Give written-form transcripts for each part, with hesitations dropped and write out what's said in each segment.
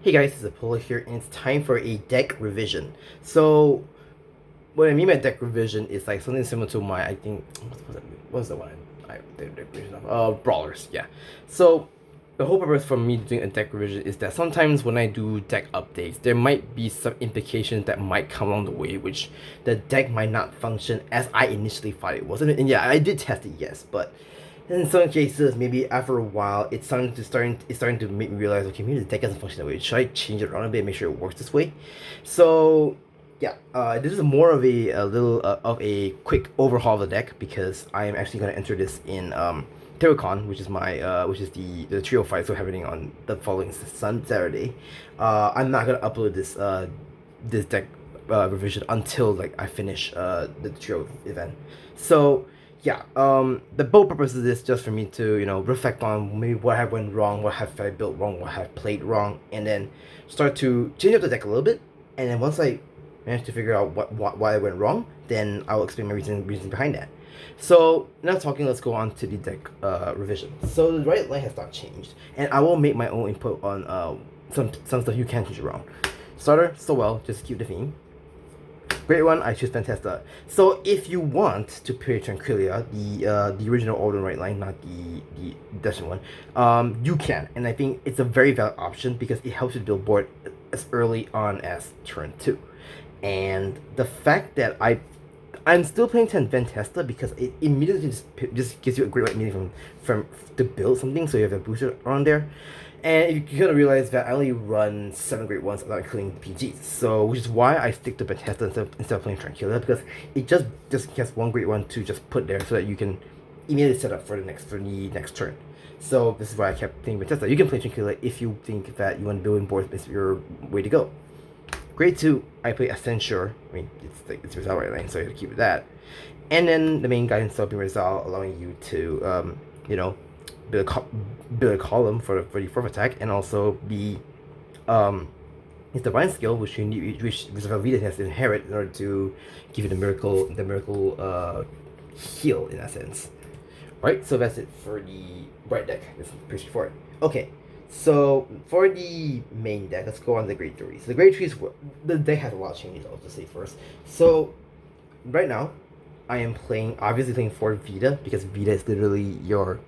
Hey guys, it's Apollo here, and it's time for a deck revision. So, what I mean by deck revision is like something similar to my, I think, what's the one I did deck revision of? Brawlers, yeah. So, the whole purpose for me doing a deck revision is that sometimes when I do deck updates, there might be some implications that might come along the way, which the deck might not function as I initially thought it was. And yeah, I did test it, yes, but in some cases, maybe after a while, it's starting to make me realize, okay, maybe the deck doesn't function that way. Should I change it around a bit, make sure it works this way? So yeah, this is more of a little of a quick overhaul of the deck because I am actually going to enter this in TableCon, which is my which is the trio fight so happening on the following Saturday. I'm not gonna upload this deck revision until like I finish the trio event. So yeah, the whole purpose of this just for me to, you know, reflect on maybe what have went wrong, what have I built wrong, what have played wrong, and then start to change up the deck a little bit. And then once I manage to figure out why I went wrong, then I'll explain my reason behind that. So now talking, let's go on to the deck revision. So the right line has not changed, and I will make my own input on some stuff you can change around. Starter, still well, just keep the theme. Great one, I choose Fantasta. So if you want to play Tranquilia, the original Order right line, not the Destiny one, you can, and I think it's a very valid option because it helps you build board as early on as turn 2. And the fact that I'm still playing Fantasta because it immediately just gives you a great meaning from to build something, so you have a booster on there. And you gotta realize that I only run 7 Great Ones without including the PGs, so which is why I stick to Bethesda instead of playing Tranquilla, because it just has 1 Great One to just put there so that you can immediately set up for the next turn. So this is why I kept playing Bethesda. You can play Tranquilla if you think that you want to build in board is your way to go. Grade 2, I play Accenture. I mean, it's Rezael right lane, so you have to keep it that. And then the main guidance will be Rezael, allowing you to, you know, build a column for the fourth attack, and also the his divine skill, which you need, which Rezael has to inherit in order to give you the miracle heal in that sense. Right, so that's it for the bright deck. It's pretty straightforward. Okay, so for the main deck, let's go on the grade 3. So the grade 3 is the deck has a lot of changes. I'll just say first. So right now, I am obviously playing for Vita because Vita is literally your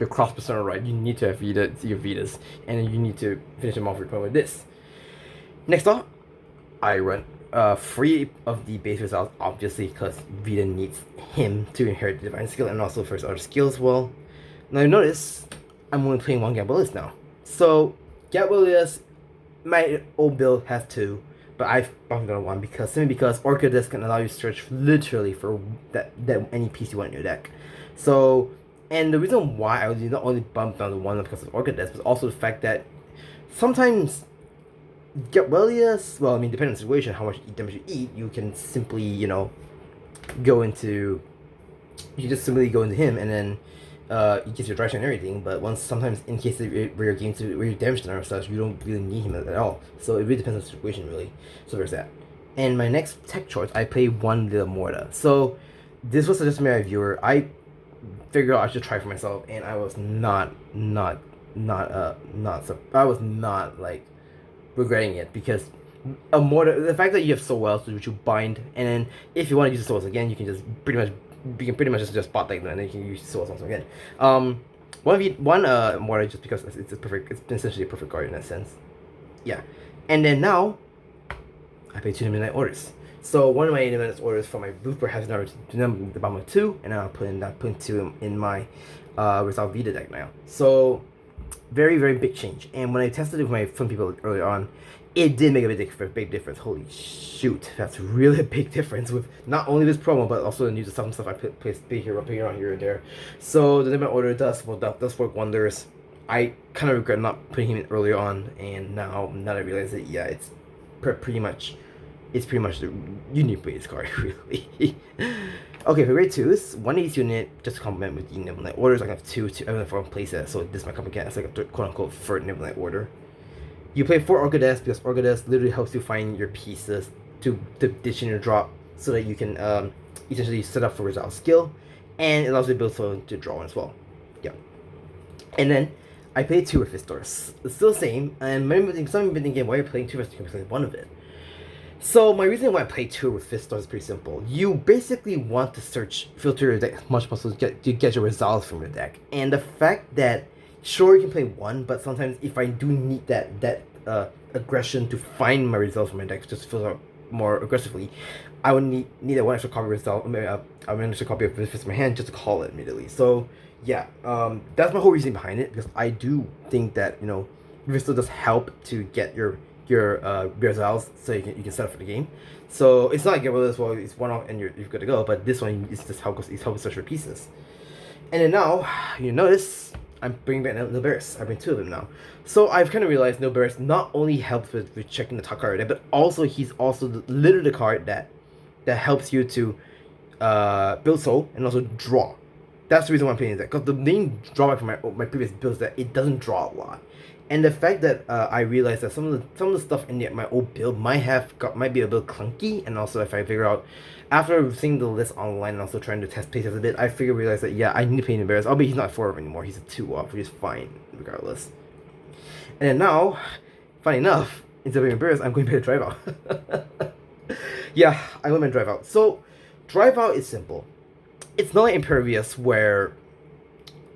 cross persona, right? You need to have your Vitas, and you need to finish them off your opponent with this. Next up, I run 3 of the base results, obviously, because Vita needs him to inherit the divine skill and also for his other skills as well. Now you notice I'm only playing 1 Gabelius now. So Gabelius, my old build has 2, but I've bumped down 1 simply because Orchidus can allow you to search literally for that any piece you want in your deck. So, and the reason why I not only bump down to 1 because of Orchidus, but also the fact that sometimes Gabelius, well, I mean, depending on the situation, how much damage you eat, you can simply, you know, you just simply go into him, and then he gets your dry shine and everything. But sometimes in cases where you're damaged and such, you don't really need him at all. So it really depends on the situation, really. So there's that. And my next tech choice, I play 1 Little Morta. So this was suggested by my viewer. I figured out I should try for myself, and I was not like regretting it, because a Mortar, the fact that you have soul wells which you bind, and then if you want to use the souls again, you can just pretty much just spot like that, and then you can use souls also again. One Mortar, just because it's essentially a perfect card in that sense. Yeah, and then now I play 2 Midnight Orders. So one of my Midnight Orders for my booth has now the bottom of 2, and now I'm putting 2 in my Rezael Vita deck now. So very, very big change. And when I tested it with some people earlier on, it did make a big difference. Holy shoot, that's really a big difference with not only this promo, but also the new stuff I placed here and there. So the Midnight Order does work wonders. I kind of regret not putting him in earlier on, and now I realize that, yeah, it's pretty much the unique base card, really. Okay, for grade 2, this 180 unit, just to complement with the Nimble Orders. I have 2 for playset, so this might come again as like a quote-unquote third Nimble Order. You play 4 Orchidus because Orchidus literally helps you find your pieces to ditch in your drop, so that you can essentially set up for Rezael's skill, and it allows you to build so to draw as well. Yeah. And then I played 2 Resistors. It's still the same, and some have been thinking, why are you playing 2 Resistors? You can play one of it. So my reason why I play 2 with Resistors is pretty simple. You basically want to filter your deck as much as possible to get your results from your deck. And the fact that, sure, you can play 1, but sometimes if I do need that aggression to find my results from my deck, just filter out more aggressively, I would need a 1 extra copy of result, an extra copy of Resistors in my hand just to call it immediately. So yeah, that's my whole reason behind it, because I do think that, you know, Resistor does help to get your results so you can set up for the game. So it's not like well, it's one off and you're good to go, but this one is just help search for pieces. And then now you notice I'm bringing back no Bears. I bring 2 of them now. So I've kind of realized no Bears not only helps with checking the top card, but also he's also literally the card that helps you to build soul and also draw. That's the reason why I'm playing that. Because the main drawback from my previous build is that it doesn't draw a lot. And the fact that I realized that some of the stuff in my old build might be a bit clunky, and also if I figure out after seeing the list online and also trying to test places a bit, I realized that yeah, I need to play Bears. Albeit he's not 4 anymore, he's a 2 off, which is fine regardless. And then now, funny enough, instead of playing Bears, I'm going to play Drive Out. Yeah, I'm going to Drive Out. So Drive Out is simple. It's not like Impervious where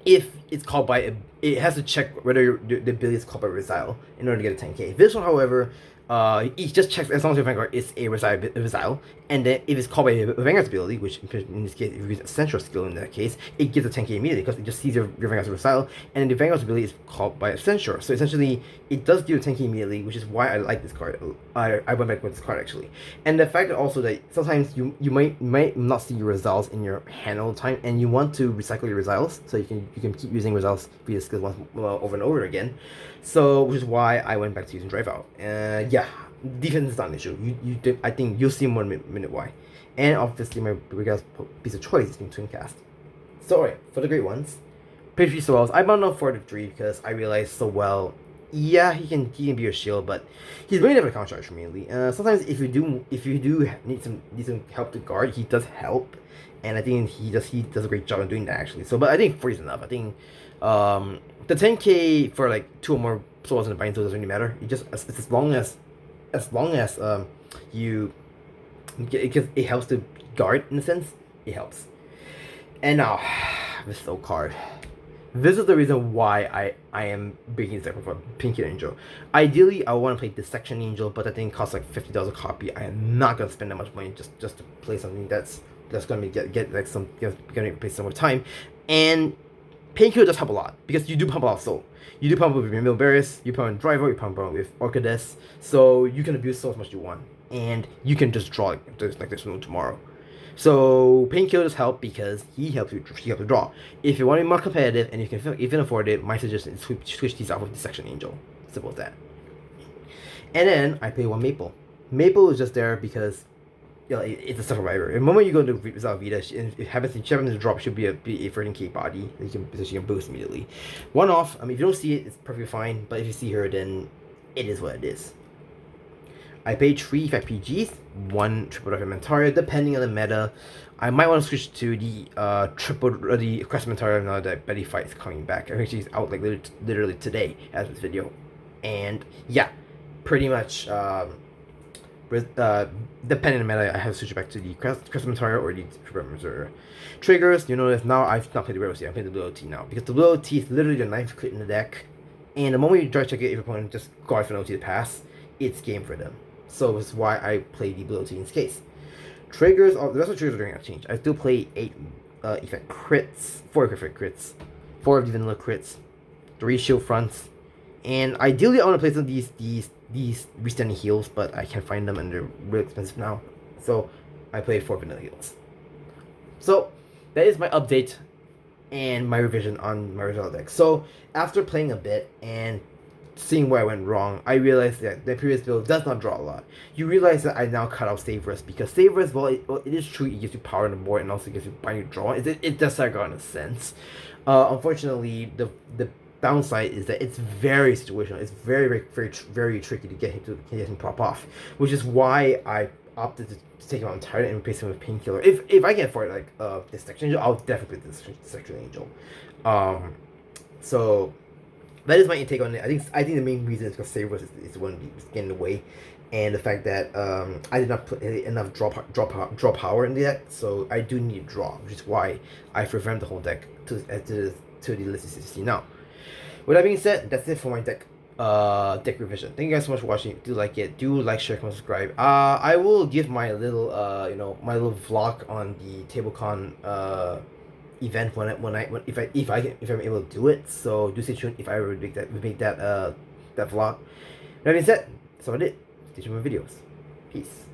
if it's called by it has to check whether the ability is called by Rezael in order to get a 10k. This one, however, it just checks as long as your Vanguard is a Rezael, and then if it's called by Vanguard's ability, which in this case, if you use Essential skill in that case, it gives a 10k immediately because it just sees your Vanguard's Rezael, and then the Vanguard's ability is called by Essential. So essentially, it does do a 10k immediately, which is why I like this card. I went back with this card actually, and the fact that also that sometimes you might not see your results in your hand all the time, and you want to recycle your results so you can keep using results via skills once over and over again. So which is why I went back to using Drive Out. Yeah, defense is not an issue. I think you'll see more in a minute why. And obviously my biggest piece of choice is being Twin Cast. So alright, for the great ones, play 3 Sorrels. I bound up 4 to 3 because I realized so well. Yeah, he can be your shield, but he's really never counter charge mainly. Sometimes if you do need some help to guard, he does help, and I think he does a great job of doing that actually. So, but I think 4 is enough. I think the 10k for like 2 or more Sorrels in the Binding doesn't really matter. It just it's as long as you it helps to guard in a sense. It helps. And now this soul card. This is the reason why I am breaking this deck for Pinky Angel. Ideally, I want to play Dissection Angel, but that thing costs like $50 a copy. I am not gonna spend that much money just to play something that's gonna get like gonna play some more time. And Painkiller does help a lot because you do pump a lot of soul. You do pump with your Milberus, you pump with Driver, you pump with Orchides, so you can abuse soul as much as you want, and you can just draw like there's no tomorrow. So Painkiller does help because he helps you draw. If you want to be more competitive and you can afford it, my suggestion is switch these out with Dissection Angel. Simple as that. And then I play 1 Maple. Maple is just there because you know, it's a survivor. The moment you go to Rezael Vita, she happens to drop, should be a 13k body that you can boost immediately. 1 off. I mean, if you don't see it, it's perfectly fine. But if you see her, then it is what it is. I paid 3 PGs, 1 triple Mentaria, depending on the meta. I might want to switch to the the Crest Mentaria now that Betty Fight is coming back. I think she's out like literally today as this video. And yeah, pretty much depending on the meta, I have to switch back to the Crest Mentaria or the triple Mentaria. Triggers, you notice now I've not played the Red OT, I'm playing the Blue OT now. Because the Blue OT is literally the 9th crit in the deck. And the moment you try to check it, if your opponent just guard for an OT to pass, it's game for them. So it's why I play the Blue OT in this case. Triggers, the rest of the triggers are doing a change. I still play 8 effect crits, 4 effect crits, 4 of the vanilla crits, 3 shield fronts, and ideally I want to play some of these restanding heals, but I can't find them and they're really expensive now. So I play 4 vanilla heals. So that is my update and my revision on my Rezael deck. So after playing a bit and seeing where I went wrong, I realized that the previous build does not draw a lot. You realize that I now cut out Save Risk because Save Risk, well, it is true, it gives you power on the board and also gives you binding draw. It does start in a sense. Unfortunately, the downside is that it's very situational. It's very tricky to get him to prop off, which is why I opted to take him out entirely and replace him with Painkiller. If I can afford like Dissection Angel, I'll definitely play Dissection Angel. So that is my intake on it. I think the main reason is because Sabers is one getting in the way, and the fact that I did not put enough draw power in the deck, so I do need draw, which is why I've revamped the whole deck to the list you see now. With that being said, that's it for my deck revision. Thank you guys so much for watching. Do like it. Do like, share, comment, subscribe. I will give my little my little vlog on the TableCon event if I'm able to do it. So do stay tuned if I ever make that vlog. That being said, that's about it. Stay tuned for videos. Peace.